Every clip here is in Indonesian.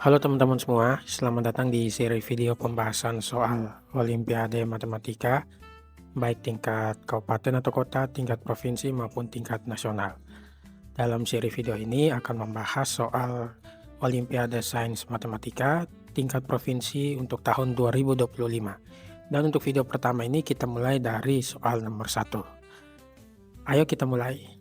Halo teman-teman semua, selamat datang di seri video pembahasan soal Olimpiade Matematika, baik tingkat kabupaten atau kota, tingkat provinsi maupun tingkat nasional. Dalam seri video ini akan membahas soal Olimpiade Sains Matematika tingkat provinsi untuk tahun 2025. Dan untuk video pertama ini kita mulai dari soal nomor 1. Ayo kita mulai.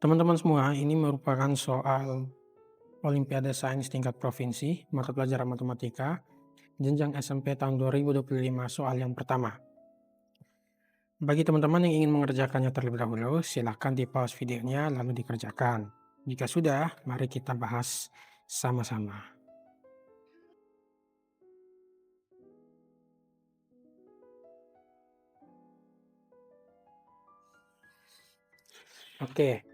Teman-teman semua, ini merupakan soal Olimpiade Sains tingkat provinsi, mata pelajaran matematika, jenjang SMP tahun 2025, soal yang pertama. Bagi teman-teman yang ingin mengerjakannya terlebih dahulu, silakan di pause videonya lalu dikerjakan. Jika sudah, mari kita bahas sama-sama. Oke,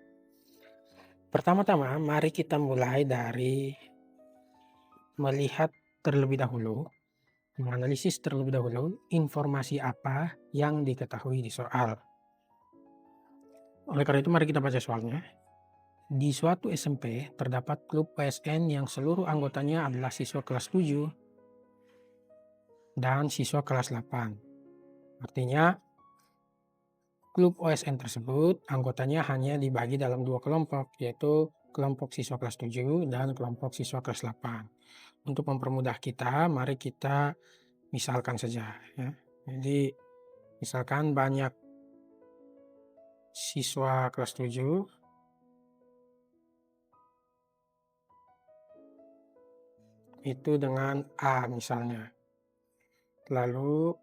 pertama-tama mari kita mulai dari melihat terlebih dahulu, menganalisis terlebih dahulu informasi apa yang diketahui di soal. Oleh karena itu mari kita baca soalnya. Di suatu SMP terdapat klub PSN yang seluruh anggotanya adalah siswa kelas 7 dan siswa kelas 8. Artinya klub OSN tersebut anggotanya hanya dibagi dalam dua kelompok, yaitu kelompok siswa kelas 7 dan kelompok siswa kelas 8. Untuk mempermudah kita, mari kita misalkan saja ya. Jadi misalkan banyak siswa kelas 7 itu dengan A misalnya. Lalu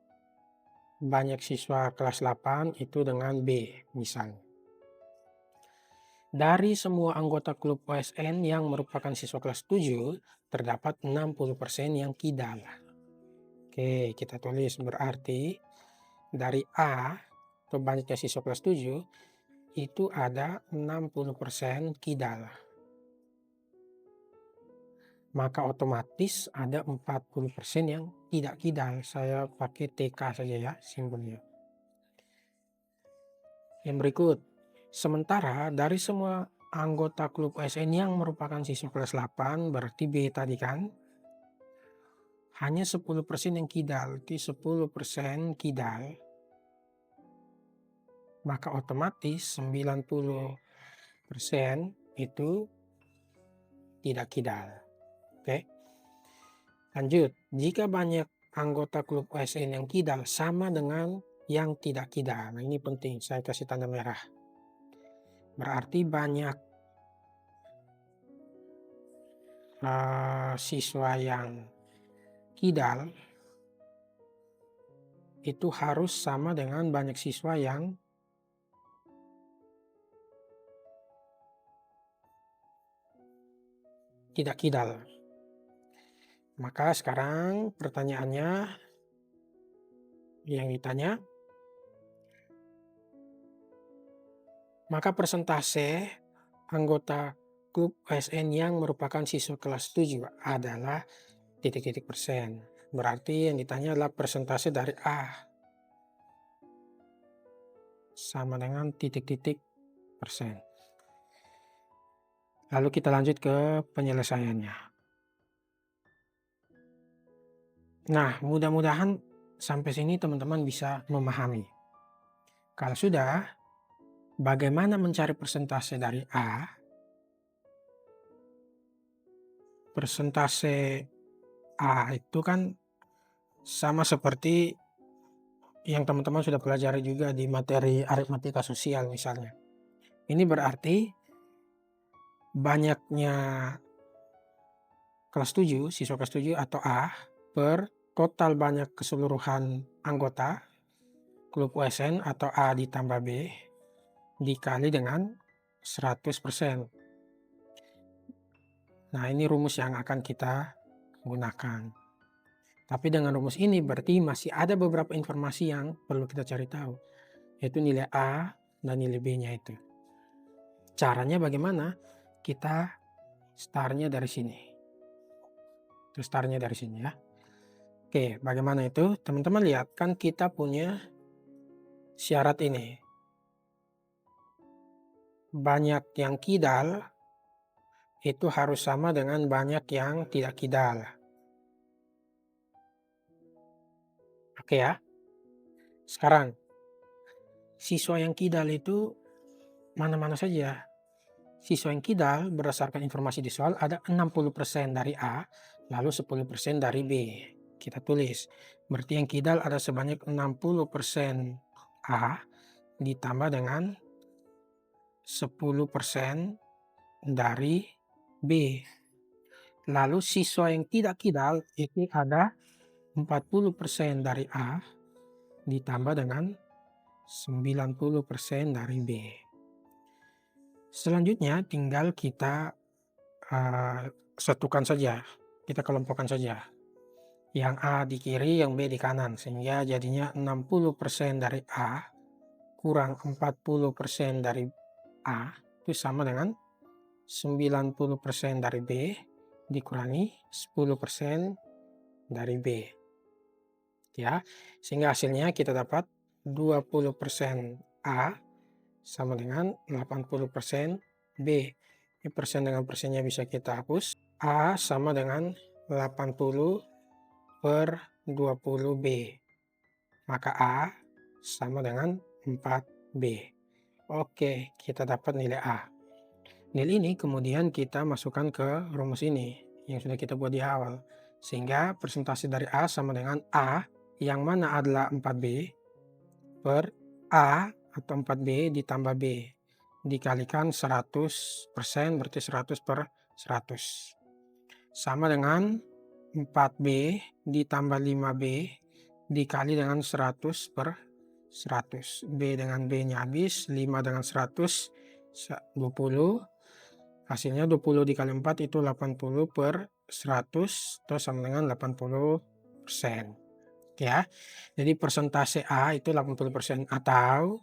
banyak siswa kelas 8 itu dengan B misalnya. Dari semua anggota klub OSN yang merupakan siswa kelas 7, terdapat 60% yang kidal. Oke, kita tulis berarti dari A atau banyaknya siswa kelas 7 itu ada 60% kidal. Maka otomatis ada 40% yang tidak kidal. Saya pakai TK saja ya simbolnya. Yang berikut, sementara dari semua anggota klub OSN yang merupakan siswa kelas 8, berarti B tadi kan, hanya 10% yang kidal, itu 10% kidal, maka otomatis 90% itu tidak kidal. Oke. Lanjut, jika banyak anggota klub OSN yang kidal sama dengan yang tidak kidal. Nah, ini penting, saya kasih tanda merah. Berarti banyak siswa yang kidal itu harus sama dengan banyak siswa yang tidak kidal. Maka sekarang pertanyaannya yang ditanya, maka persentase anggota klub OSN yang merupakan siswa kelas 7 adalah titik-titik persen. Berarti yang ditanya adalah persentase dari A sama dengan titik-titik persen. Lalu kita lanjut ke penyelesaiannya. Nah, mudah-mudahan sampai sini teman-teman bisa memahami. Kalau sudah, bagaimana mencari persentase dari A? Persentase A itu kan sama seperti yang teman-teman sudah pelajari juga di materi aritmatika sosial misalnya. Ini berarti banyaknya kelas 7, siswa kelas 7 atau A per total banyak keseluruhan anggota klub OSN atau A ditambah B dikali dengan 100%. Nah, ini rumus yang akan kita gunakan. Tapi dengan rumus ini berarti masih ada beberapa informasi yang perlu kita cari tahu, yaitu nilai A dan nilai B-nya itu. Caranya bagaimana? Kita startnya dari sini. Terus startnya dari sini ya. Oke, bagaimana itu? Teman-teman lihat, kan kita punya syarat ini. banyak yang kidal itu harus sama dengan banyak yang tidak kidal. Oke ya. Sekarang, siswa yang kidal itu mana-mana saja. Siswa yang kidal berdasarkan informasi di soal ada 60% dari A, lalu 10% dari B. Kita tulis, berarti yang kidal ada sebanyak 60% A ditambah dengan 10% dari B. Lalu siswa yang tidak kidal itu ada 40% dari A ditambah dengan 90% dari B. Selanjutnya tinggal kita satukan saja, kita kelompokkan saja. Yang A di kiri, yang B di kanan, sehingga jadinya 60% dari A kurang 40% dari A itu sama dengan 90% dari B dikurangi 10% dari B. Ya, sehingga hasilnya kita dapat 20% A sama dengan 80% B. Ini persen dengan persennya bisa kita hapus. A sama dengan 80 per 20B. Maka A sama dengan 4B. Oke, kita dapat nilai A. Nilai ini kemudian kita masukkan ke rumus ini yang sudah kita buat di awal. Sehingga persentase dari A sama dengan A yang mana adalah 4B per A atau 4B ditambah B. Dikalikan 100%, berarti 100 per 100. Sama dengan 4B ditambah 5B dikali dengan 100 per 100. B dengan B-nya habis, 5 dengan 100, 20. Hasilnya 20 dikali 4 itu 80 per 100, atau sama dengan 80%. Ya, jadi persentase A itu 80%, atau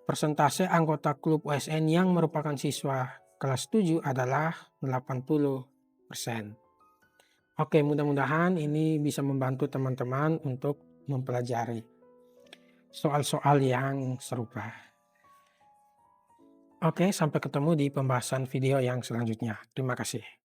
persentase anggota klub OSN yang merupakan siswa kelas 7 adalah 80%. Oke, mudah-mudahan ini bisa membantu teman-teman untuk mempelajari soal-soal yang serupa. Oke, sampai ketemu di pembahasan video yang selanjutnya. Terima kasih.